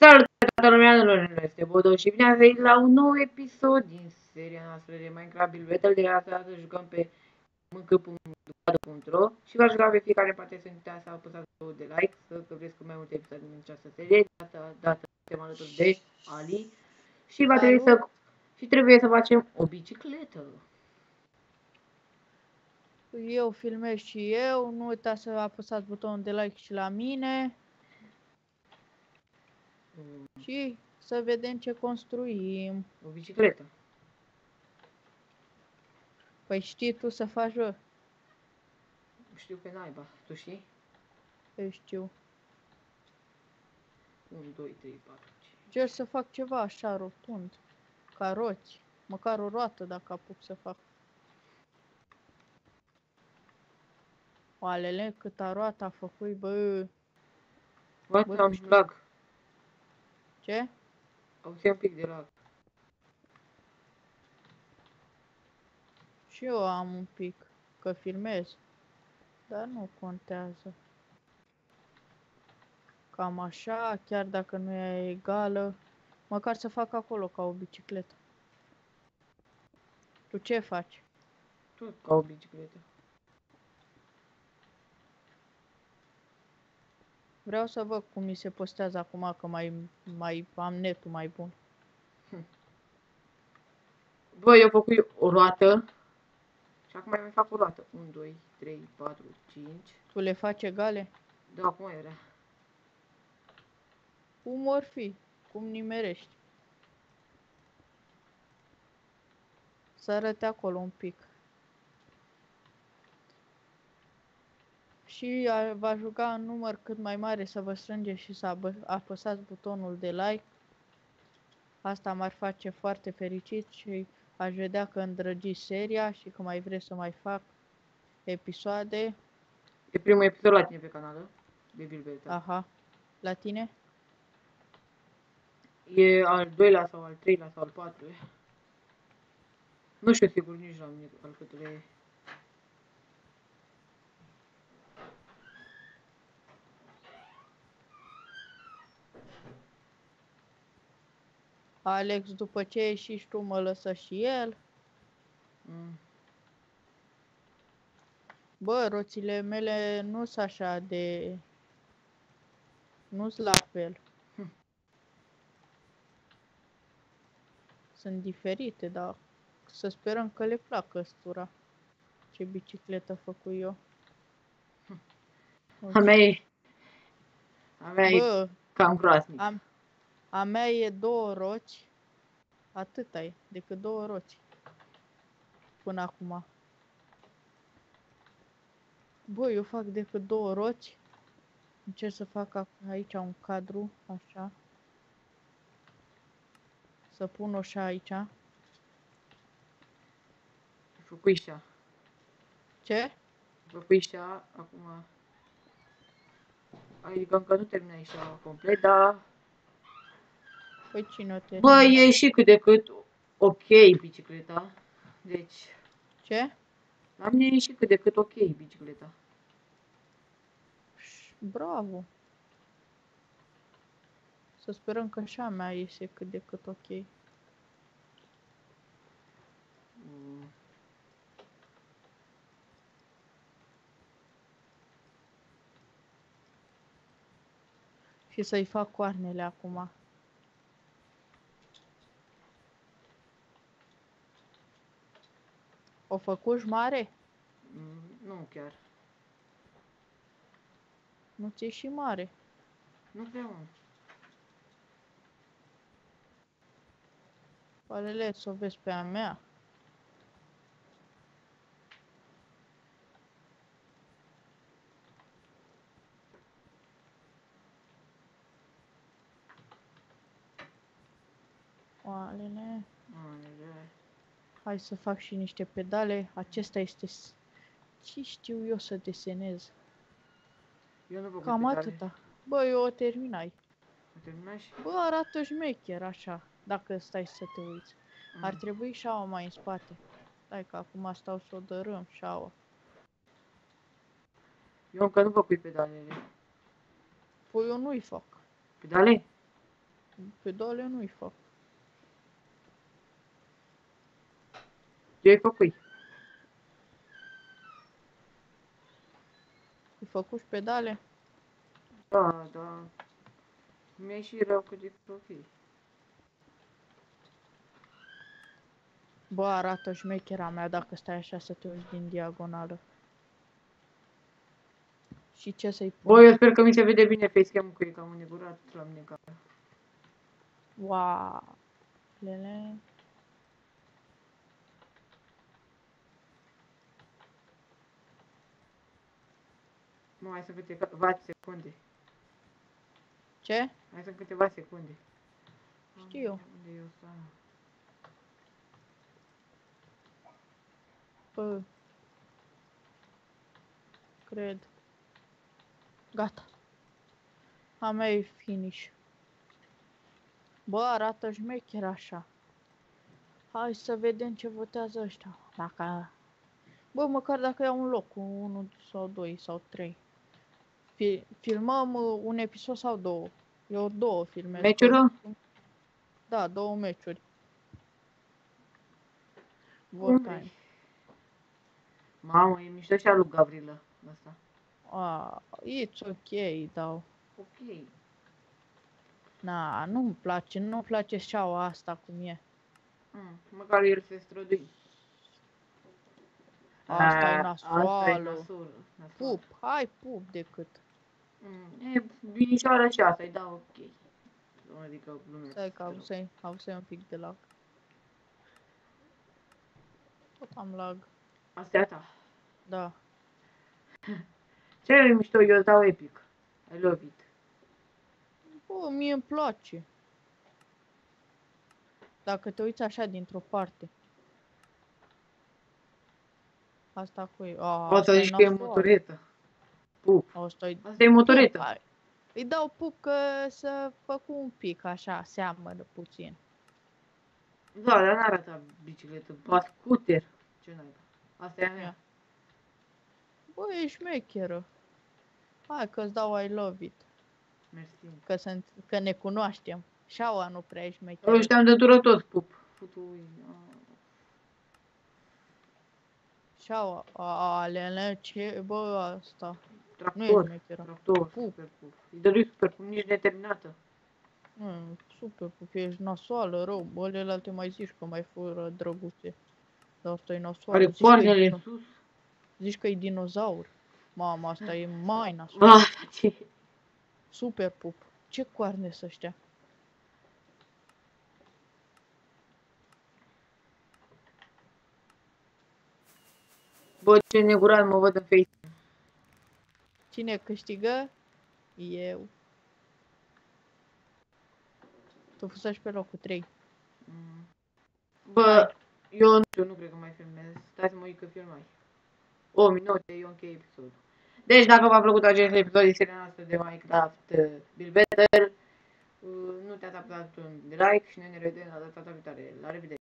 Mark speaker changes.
Speaker 1: Salut toată lumea, noi este Bodo și bine ați venit la un nou episod din seria noastră de Minecraft Build Battle. De data jucăm pe mâncă.ro și v-aș ruga pe fiecare parte să uitați să apăsați de like, să vreți cu mai multe episoade din această serie. Data suntem alături de Ali și va trebui trebuie să facem o bicicletă.
Speaker 2: Eu filmez și eu, nu uitați să apăsați butonul de like și la mine. Și să vedem ce construim.
Speaker 1: O bicicletă.
Speaker 2: Păi știi tu să faci, bă?
Speaker 1: Știu pe naiba, tu știi?
Speaker 2: Eu știu.
Speaker 1: 1, 2, 3, 4, 5.
Speaker 2: Cer să fac ceva așa rotund. Caroți. Măcar o roată dacă apuc să fac. Oalele, câta roată a făcut, bă.
Speaker 1: Bă, am și lag.
Speaker 2: Ce?
Speaker 1: Auzi un pic de lag.
Speaker 2: Și eu am un pic, că filmez. Dar nu contează. Cam așa, chiar dacă nu e egală. Măcar să fac acolo ca o bicicletă. Tu ce faci?
Speaker 1: Tot ca o bicicletă.
Speaker 2: Vreau să văd cum mi se postează acum, că mai am netul mai bun.
Speaker 1: Bă, eu făcut o roată și acum mai fac o roată. 1, 2, 3, 4, 5.
Speaker 2: Tu le faci egale?
Speaker 1: Da, cum era?
Speaker 2: Cum or fi? Cum nimerești? Să arăte acolo un pic. Și v-aș ruga în număr cât mai mare să vă strângeți și să apăsați butonul de like. Asta m-ar face foarte fericit și aș vedea că îndrăgiți seria și că mai vreți să mai fac episoade.
Speaker 1: E primul episod la tine pe canal, de Build Battle.
Speaker 2: Aha. La tine?
Speaker 1: E al doilea sau al treilea sau al patrulea. Nu știu sigur nici la mine al câtule e.
Speaker 2: Alex, după ce ieși și tu, mă lăsă și el. Bă, roțile mele nu sunt așa de... Nu-s la fel. Sunt diferite, dar să sperăm că le placă ăstura. Ce bicicletă făcut eu.
Speaker 1: A mea e cam groaznic.
Speaker 2: A mea e 2 roți. Atâta e, decât 2 roți. Până acum. Bă, eu fac decât 2 roți. Încerc să fac aici un cadru, așa. Să pun o și aici.
Speaker 1: Făcui și-a.
Speaker 2: Ce?
Speaker 1: Făcui și-a, acum... Adică încă nu terminai și-a complet, dar...
Speaker 2: Păi cine o termină?
Speaker 1: Bă, e și cât de cât ok bicicleta. Deci...
Speaker 2: Ce?
Speaker 1: La mine e și cât de cât ok bicicleta.
Speaker 2: Bravo! Să sperăm că și a mea iese cât de cât ok. Și să-i fac coarnele acum. O făcuși mare?
Speaker 1: Nu chiar.
Speaker 2: Nu ți-e și mare.
Speaker 1: Nu vreau.
Speaker 2: Oarele, să o vezi pe a mea. Oalele. Hai să fac și niște pedale. Acesta este... Ce știu eu să desenez?
Speaker 1: Eu nu
Speaker 2: Cam atâta. Bă, eu o terminai.
Speaker 1: O terminai?
Speaker 2: Bă, arată șmecher așa, dacă stai să te uiți. Ar trebui șaua mai în spate. Stai că acum stau să o dărâm, șaua.
Speaker 1: Eu încă nu făcui pedalele.
Speaker 2: Păi eu nu-i fac.
Speaker 1: Pedale?
Speaker 2: pedale nu-i fac.
Speaker 1: Ce ai făcut?
Speaker 2: Ai făcut și pedale?
Speaker 1: Da, da. Mi-e și rău cu de profil.
Speaker 2: Bă, arată șmechera mea dacă stai așa să te uiți din diagonală. Și ce să-i pun?
Speaker 1: Bă, eu sper că mi se vede bine facecam-ul, că e cam înnegurat la mine ca...
Speaker 2: Wow. Lele.
Speaker 1: Mai sunt câteva secunde.
Speaker 2: Ce?
Speaker 1: Mai sunt câteva secunde.
Speaker 2: Știu.
Speaker 1: Unde e ăsta?
Speaker 2: Bă. Cred. Gata. A mea e finish. Bă, arată șmecher așa. Hai să vedem ce votează ăștia. Dacă... Bă, măcar dacă iau un loc cu 1 sau 2 sau 3. Filmăm un episod sau două. Eu două filmez.
Speaker 1: Meciuri?
Speaker 2: Da, 2 meciuri.
Speaker 1: Cum
Speaker 2: Vote
Speaker 1: vrei.
Speaker 2: time.
Speaker 1: Mamă, e mișto și lui Gavrila ăsta.
Speaker 2: It's ok, dau.
Speaker 1: Ok.
Speaker 2: Na, nu-mi place, nu-mi place șaua asta cum e.
Speaker 1: Măcar el se strădui.
Speaker 2: Asta e
Speaker 1: Asta e
Speaker 2: nasoală.
Speaker 1: nasolă.
Speaker 2: Pup, hai pup decât.
Speaker 1: E binișoară și asta, îi dau ok. Adică glumesc.
Speaker 2: Stai că au să un pic de lag. Tot am lag.
Speaker 1: Asta e a ta.
Speaker 2: Da.
Speaker 1: Ce e mișto, eu îți dau epic. I love it.
Speaker 2: Bă, mie îmi place. Dacă te uiți așa dintr-o parte. Asta cu e.
Speaker 1: O să zici că e motoretă. Pup.
Speaker 2: Asta
Speaker 1: e motoretă.
Speaker 2: Îi dau pup că să făcu un pic așa, seamănă puțin.
Speaker 1: Da, dar n-arată bicicletă. Ba scooter. Ce naiba. Asta e a mea.
Speaker 2: Bă, e șmecheră. Hai că-ți dau I love it.
Speaker 1: Mersi.
Speaker 2: Că ne cunoaștem. Șaua nu prea e șmecheră.
Speaker 1: Ăștia-mi de dură tot, pup.
Speaker 2: Șaua, alele, ce, bă, asta. Nu e
Speaker 1: Tractor.
Speaker 2: șmecheră.
Speaker 1: Tractor.
Speaker 2: Pup.
Speaker 1: Super pup. E dădui super pup, nici neterminată.
Speaker 2: Super pup, ești nasoală, rău. Bă, celelalte mai zici că mai fură drăguțe. Dar asta e nasoală.
Speaker 1: Are coarnele în sus.
Speaker 2: Zici că e dinozaur. Mama, asta e mai nasoală.
Speaker 1: Ba, ce?
Speaker 2: Super pup. Ce coarne sunt ăștia?
Speaker 1: Bă, ce negurat mă văd în face.
Speaker 2: Cine câștigă? Eu. Tu fusești pe locul 3.
Speaker 1: Bă, eu nu știu, nu cred că mai filmez. Stai să mă uit că filmai. 8 minute, eu închei episodul. Deci, dacă v-a plăcut acest episod din seria noastră de Minecraft Build Better, nu te-ați apăsat un like și ne revedem la data viitoare. La revedere!